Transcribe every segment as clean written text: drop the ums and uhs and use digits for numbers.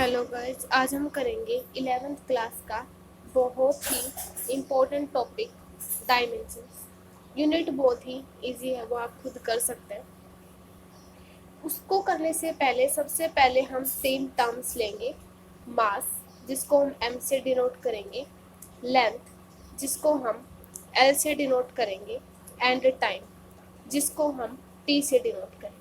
Hello guys, आज हम करेंगे 11th क्लास का बहुत ही इम्पोर्टेंट टॉपिक डायमेंशंस। यूनिट बहुत ही इजी है, वो आप खुद कर सकते हैं। उसको करने से पहले सबसे पहले हम सेम टर्म्स लेंगे। मास, जिसको हम m से डिनोट करेंगे, लेंथ, जिसको हम l से डिनोट करेंगे, एंड टाइम, जिसको हम t से डिनोट करेंगे।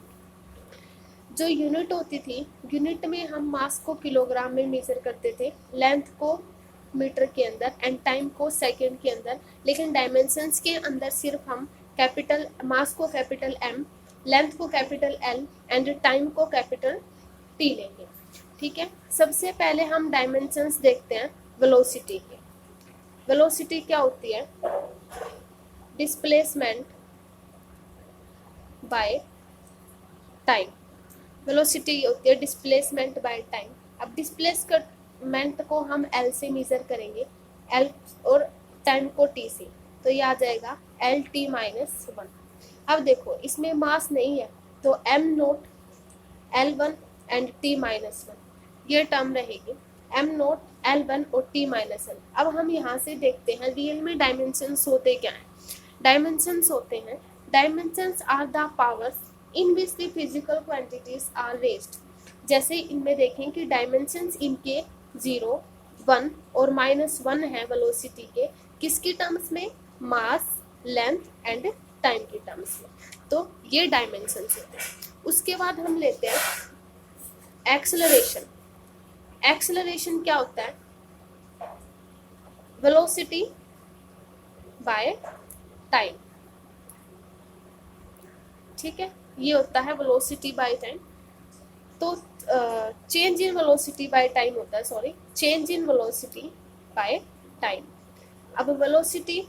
जो यूनिट होती थी, यूनिट में हम मास को किलोग्राम में मेजर करते थे, लेंथ को मीटर के अंदर एंड टाइम को सेकंड के अंदर। लेकिन डायमेंशंस के अंदर सिर्फ हम कैपिटल मास को कैपिटल M, लेंथ को कैपिटल L एंड टाइम को कैपिटल T लेंगे। ठीक है, सबसे पहले हम डायमेंशंस देखते हैं वेलोसिटी के। वेलोसिटी क्या होती है? Displacement by time. वेलोसिटी होती है डिस्प्लेसमेंट बाय टाइम। अब डिस्प्लेसमेंट को हम L से मेजर करेंगे, L और टाइम को T से, तो ये आ जाएगा LT-1। अब देखो, इसमें मास नहीं है तो m note L1 and T-1 ये टर्म रहेगी, m नोट L1 और T-L। अब हम यहाँ से देखते हैं रियल में डायमेंशंस होते क्या हैं। डायमेंशंस होते हैं, dimensions are the powers in which the physical quantities are raised. जैसे इनमें देखें कि डायमेंशंस इनके 0, 1 और -1 है वेलोसिटी के, किसकी टर्म्स में? मास, लेंथ एंड टाइम की टर्म्स में। तो ये डायमेंशंस होते हैं। उसके बाद हम लेते हैं एक्सेलरेशन। एक्सेलरेशन क्या होता है? Velocity by time. ठीक है, ये होता है वेलोसिटी बाय टाइम। तो change in velocity by time होता है, sorry, change in velocity by time. अब वेलोसिटी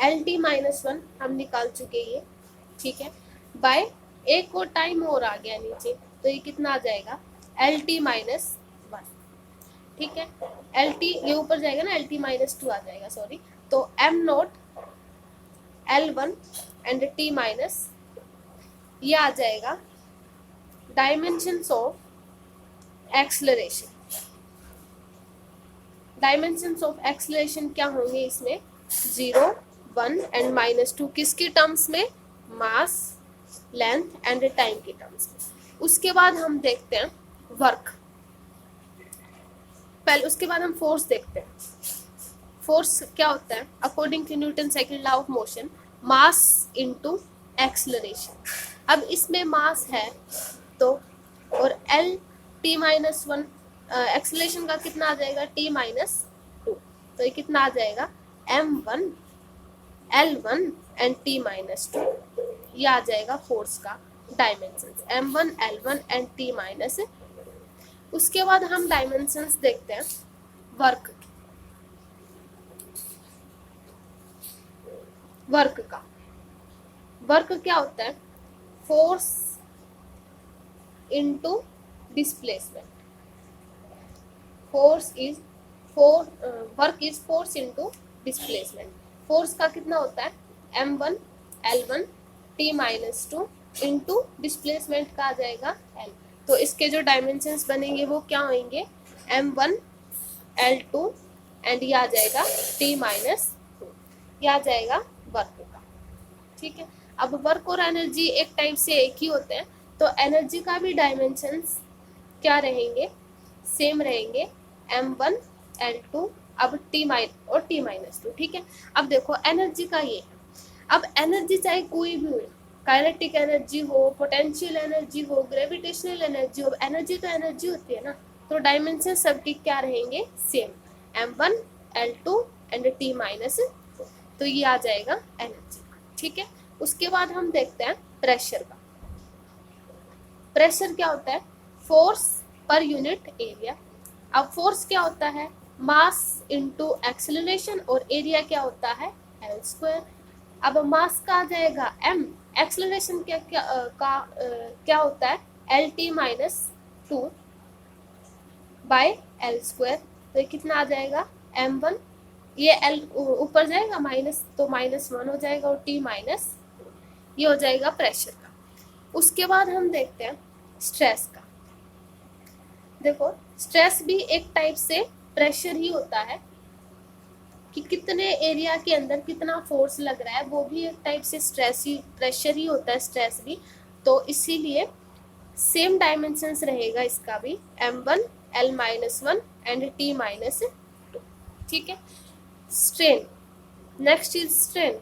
LT-1 हम निकाल चुके ये, ठीक है, बाय एक और टाइम और आ गया नीचे, तो ये कितना आ जाएगा? LT-1। ठीक है, LT ये ऊपर जाएगा ना, LT-2 आ जाएगा, सॉरी। तो m note L1 and T-, ये आ जाएगा dimensions of acceleration. Dimensions of acceleration क्या होंगे इसमें? 0, 1 एंड -2 किसकी टर्म्स में? मास, लेंथ एंड टाइम की टर्म्स में। उसके बाद हम देखते हैं वर्क। पहले उसके बाद हम फोर्स देखते हैं। फोर्स क्या होता है? According to Newton second law of motion, mass into acceleration. अब इसमें मास है तो, और LT-1 एक्सेलरेशन का कितना आ जाएगा? T-2। तो ये कितना आ जाएगा? M1 L1 and T-2। ये आ जाएगा फोर्स का dimensions, M1 L1 and T-। उसके बाद हम डायमेंशंस देखते हैं वर्क। वर्क का, वर्क क्या होता है? Force into displacement. Work is force into displacement. Force का कितना होता है? M1 L1 T-2 into displacement का आ जाएगा L। तो इसके जो डायमेंशंस बनेंगे वो क्या होंगे? M1 L2 एंड ये आ जाएगा T-2। ये आ जाएगा वर्क का। ठीक है, अब वर्क और एनर्जी एक टाइप से एक ही होते हैं, तो एनर्जी का भी डायमेंशंस क्या रहेंगे? सेम रहेंगे, M1 L2 अब T- और T-2। ठीक है, अब देखो एनर्जी का ये है। अब एनर्जी चाहे कोई भी हो, काइनेटिक एनर्जी हो, पोटेंशियल एनर्जी हो, ग्रेविटेशनल एनर्जी हो, एनर्जी तो एनर्जी होती है ना। तो डायमेंशन सबके क्या रहेंगे? Same, M1 L2 and T-। तो ये आ जाएगा एनर्जी। ठीक है, उसके बाद हम देखते हैं प्रेशर का। प्रेशर क्या होता है? Force per unit area. अब फोर्स क्या होता है? मास इनटू एक्सेलरेशन, और एरिया क्या होता है? L²। अब मास का आ जाएगा m, एक्सेलरेशन क्या होता है? LT-2 bye L²। तो ये कितना आ जाएगा? M1, ये L ऊपर जाएगा माइनस, तो -1 हो जाएगा, और T-, ये हो जाएगा प्रेशर का। उसके बाद हम देखते हैं स्ट्रेस का। देखो स्ट्रेस भी एक टाइप से प्रेशर ही होता है, कि कितने एरिया के अंदर कितना फोर्स लग रहा है, वो भी एक टाइप से स्ट्रेस ही, प्रेशर ही होता है स्ट्रेस भी। तो इसीलिए सेम डायमेंशंस रहेगा इसका भी, m1 l-1 एंड t-2। ठीक है। Strain, next is strain.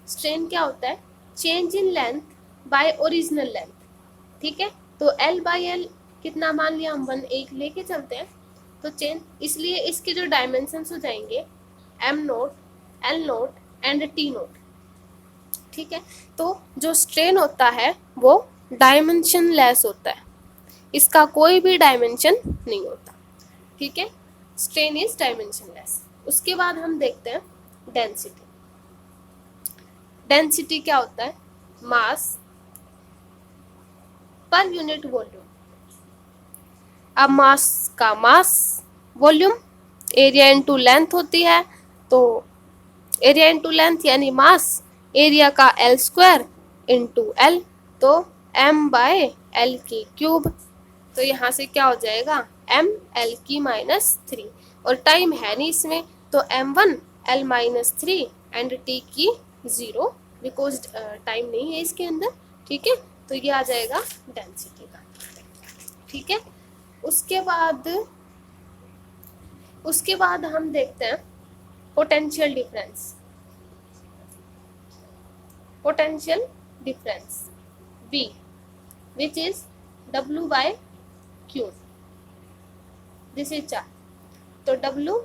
Strain क्या होता है? Change in length bye original length. ठीक है, तो l बाई एल कितना मान लिया हम 1, एक लेके चलते हैं, तो चेंज, इसलिए इसके जो डायमेंशंस हो जाएंगे m0, l0 एंड t0। ठीक है, तो जो स्ट्रेन होता है वो डायमेंशन लेस होता है, इसका कोई भी डायमेंशन नहीं होता। ठीक है, स्ट्रेन इज डायमेंशन लेस। उसके बाद हम देखते हैं डेंसिटी। डेंसिटी क्या होता है? मास पर यूनिट वॉल्यूम। अब मास का मास, वॉल्यूम, एरिया इनटू लेंथ होती है, तो एरिया इनटू लेंथ यानी मास, एरिया का एल स्क्वायर इंटू एल, तो m बाय एल की क्यूब। तो यहाँ से क्या हो जाएगा? m l की -3, और टाइम है नहीं इसमें, तो m1 l-3 एंड t की 0, बिकॉज टाइम नहीं है इसके अंदर। ठीक है, तो ये आ जाएगा डेंसिटी का। ठीक है, उसके बाद हम देखते हैं potential difference. Potential difference V, which is W by Q, this is charge. तो W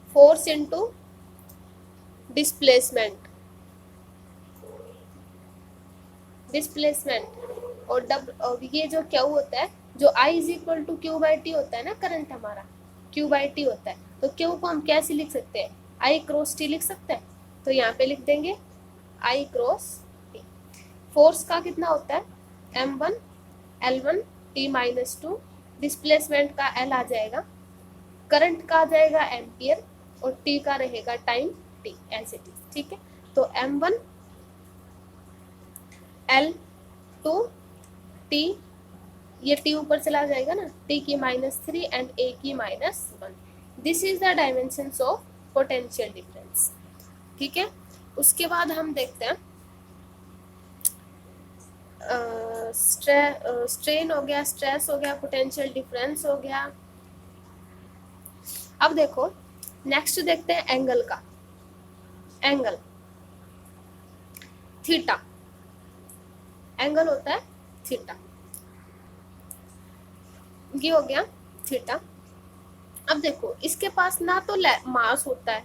फोर्स इंटू डिस्प्लेसमेंट, और ये जो Q होता है, जो I is equal to Q by T होता है ना, करंट हमारा Q बाई T होता है, तो Q को हम कैसे लिख सकते हैं? I क्रॉस T लिख सकते हैं, तो यहाँ पे लिख देंगे I क्रॉस T। फोर्स का कितना होता है? m1 l1 t-2, डिस्प्लेसमेंट का l आ जाएगा, करंट का आ जाएगा एम्पियर, और t का रहेगा time t, as it is. ठीक है, तो m1 l2 t, ये t ऊपर चला जाएगा ना, t की -3 एंड a की -1। This is the dimensions of potential difference. ठीक है, उसके बाद हम देखते हैं स्ट्रेन हो गया, स्ट्रेस हो गया, पोटेंशियल डिफरेंस हो गया। अब देखो नेक्स्ट देखते हैं एंगल का। एंगल थीटा, एंगल होता है थीटा, ये हो गया थीटा। अब देखो इसके पास ना तो मास होता है,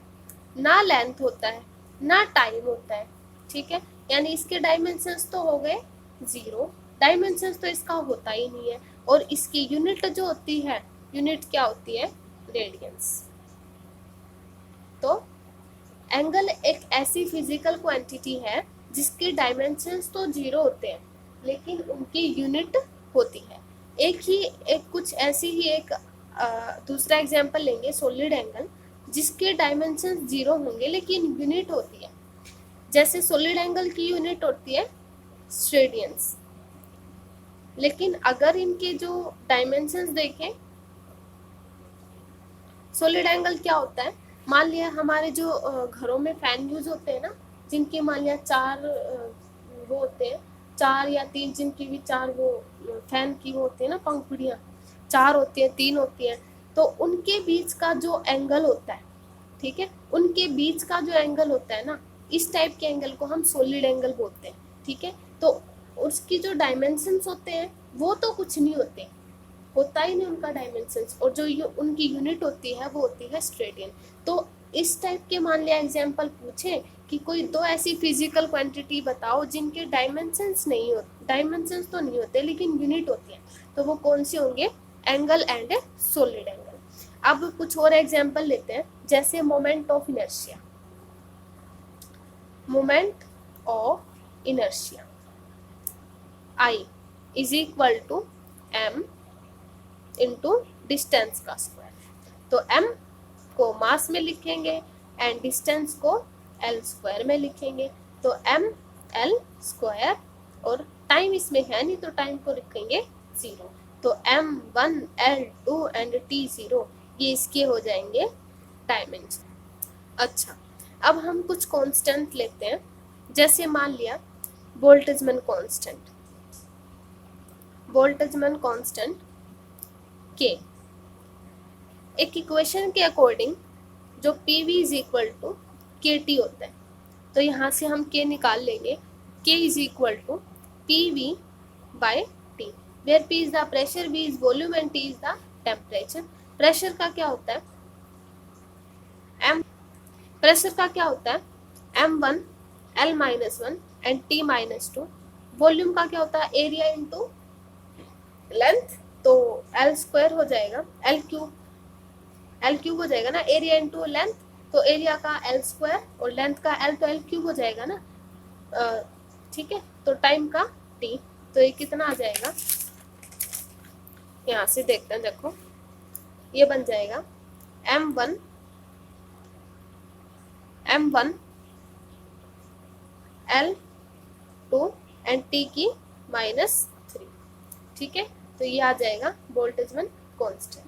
ना लेंथ होता है, ना टाइम होता है। ठीक है, यानी इसके डायमेंशंस तो हो गए 0, डायमेंशंस तो इसका होता ही नहीं है, और इसकी यूनिट जो होती है, यूनिट क्या होती है? रेडियंस। तो एंगल एक ऐसी फिजिकल क्वांटिटी है जिसके डायमेंशंस तो 0 होते हैं, लेकिन उनकी यूनिट होती है। कुछ ऐसी ही एक दूसरा एग्जांपल लेंगे, सॉलिड एंगल, जिसके डायमेंशंस 0 होंगे लेकिन यूनिट होती है। जैसे सॉलिड एंगल की यूनिट होती है रेडियंस, लेकिन अगर इनके जो डायमेंशंस देखें, सॉलिड एंगल क्या होता है? मान लिया हमारे जो घरों में फैन यूज होते हैं ना, जिनके मान लिया 4 वो होते हैं, 4 या 3, जिनकी भी 4 वो फैन की वो होती है ना, पंखुड़ियाँ 4 होती है, 3 होती है, तो उनके बीच का जो एंगल होता है, ठीक है, उनके बीच का जो एंगल होता है ना, इस टाइप के एंगल को हम सॉलिड एंगल बोलते हैं। ठीक है, तो उसकी जो डायमेंशंस होते हैं वो तो कुछ नहीं होते, होता ही नहीं उनका डायमेंशंस, और जो उनकी यूनिट होती है वो होती है स्ट्रेडियन। तो इस टाइप के मान लिया एग्जांपल पूछे कि कोई 2 ऐसी फिजिकल क्वांटिटी बताओ जिनके डायमेंशंस नहीं होते, डायमेंशंस तो नहीं होते लेकिन यूनिट होती है, तो वो कौन से होंगे? Angle and solid angle. अब कुछ और एग्जांपल लेते हैं, जैसे moment of inertia. Moment of inertia I is equal to m into distance का स्क्वायर। तो m को मास में लिखेंगे एंड डिस्टेंस को l स्क्वायर में लिखेंगे, तो m l स्क्वायर, और टाइम इसमें है नहीं तो टाइम को लिखेंगे 0, तो M1 L2 एंड T0 ये इसके हो जाएंगे डायमेंशन। अच्छा, अब हम कुछ कांस्टेंट लेते हैं, जैसे मान लिया Boltzmann constant, Boltzmann constant K एक इक्वेशन के अकॉर्डिंग जो PV is equal to KT होता है, तो यहाँ से हम K निकाल लेंगे, K is equal to PV by T, where P is the pressure, V is volume and T is the temperature. Pressure का क्या होता है प्रेशर का क्या होता है M1 L-1 and T-2। Volume का क्या होता है एरिया इंटू लेंथ, तो L² हो जाएगा, L क्यूब हो जाएगा ना, एरिया इंटू लेंथ, तो एरिया का L² और लेंथ का L, तो L क्यूब हो जाएगा ना, ठीक है। तो टाइम का T, तो ये कितना आ जाएगा, यहाँ से देखते हैं, देखो ये बन जाएगा M1 L2 एंड T की -3, ठीक है। तो ये आ जाएगा बोल्ट्जमैन कांस्टेंट।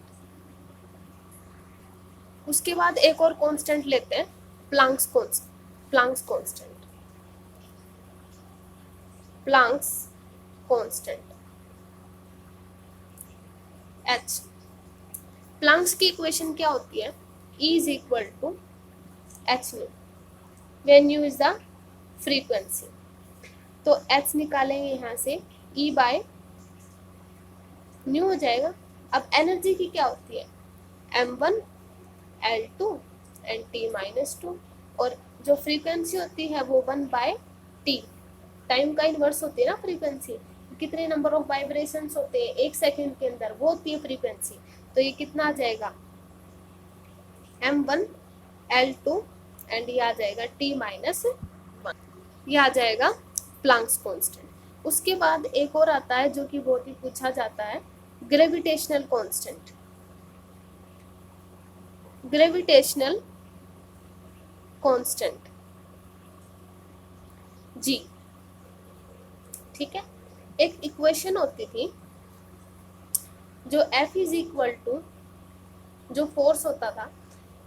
उसके बाद एक और कांस्टेंट लेते हैं, प्लैंक्स कांस्टेंट H। प्लैंक्स की इक्वेशन क्या होती है, E is equal to H nu, when nu is the frequency, तो H निकालेंगे यहाँ से, E बाय न्यू हो जाएगा। अब एनर्जी की क्या होती है M1 L2 एंड T-2, और जो फ्रीक्वेंसी होती है वो 1/T, टाइम का इनवर्स होती है ना फ्रीक्वेंसी, कितने नंबर ऑफ वाइब्रेशंस होते हैं एक सेकंड के अंदर, वो होती है फ्रीक्वेंसी। तो ये कितना आ जाएगा M1 L2 एंड ये आ जाएगा T-1, ये आ जाएगा प्लैंक्स कांस्टेंट। उसके बाद एक और आता है जो कि बहुत ही पूछा जाता है, gravitational constant, gravitational constant G, ठीक है। एक इक्वेशन होती थी जो F इज इक्वल टू, जो फोर्स होता था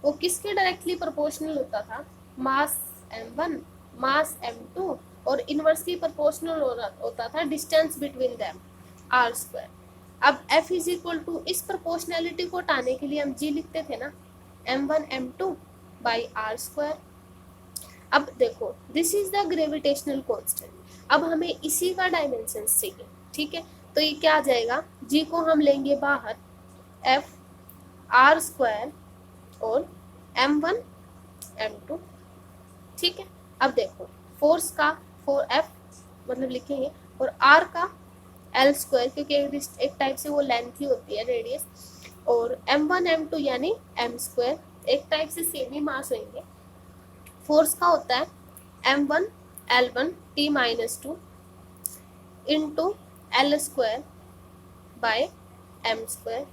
वो किसके डायरेक्टली प्रोपोर्शनल होता था, मास M1 मास M2, और इनवर्सली प्रोपोर्शनल होता था डिस्टेंस बिटवीन देम, R²। अब F इज इक्वल टू, इस प्रोपोर्शनैलिटी को हटाने के लिए हम G लिखते थे ना, M1 M2 बाई R²। अब देखो this is the gravitational constant, अब हमें इसी का डायमेंशन चाहिए, ठीक है। तो ये क्या आ जाएगा, G को हम लेंगे बाहर, F R² और M1 M2, ठीक है। अब देखो फोर्स का F मतलब लिखेंगे, और R का L², क्योंकि एक टाइप से वो लेंथ ही होती है, रेडियस, और M1 M2 यानी M², एक टाइप से सेम ही मास होंगे। फोर्स का होता है M1 L1 T-2 into L² bye M²।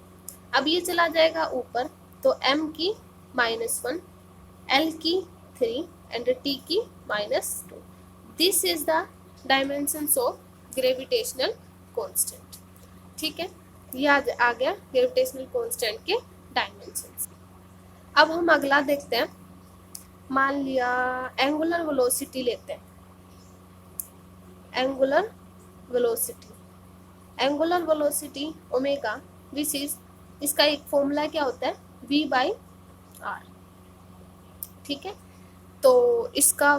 अब ये चला जाएगा ऊपर, तो M की -1, L की 3 एंड T की -2। This is the dimensions of gravitational constant, ठीक है। ये आ गया ग्रेविटेशनल कांस्टेंट के डायमेंशंस। अब हम अगला देखते हैं, मान लिया एंगुलर वेलोसिटी लेते हैं, angular velocity omega, which is, इसका एक फॉर्मूला क्या होता है V/R, ठीक है। तो इसका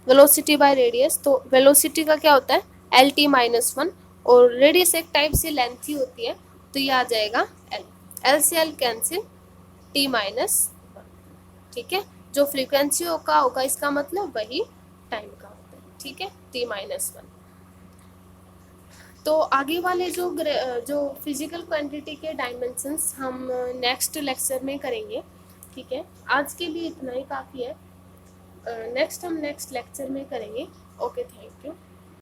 वेलोसिटी बाय रेडियस, तो वेलोसिटी का क्या होता है LT-1, और रेडियस एक टाइप से लेंथ ही होती है, तो ये आ जाएगा L से L कैंसिल, T-1, ठीक है। जो फ्रीक्वेंसी का होगा इसका मतलब वही टाइम का होता है, ठीक है, T-1। तो आगे वाले जो फिजिकल क्वांटिटी के डायमेंशंस हम नेक्स्ट लेक्चर में करेंगे, ठीक है। आज के लिए इतना ही काफ़ी है, नेक्स्ट लेक्चर में करेंगे। Okay, thank you.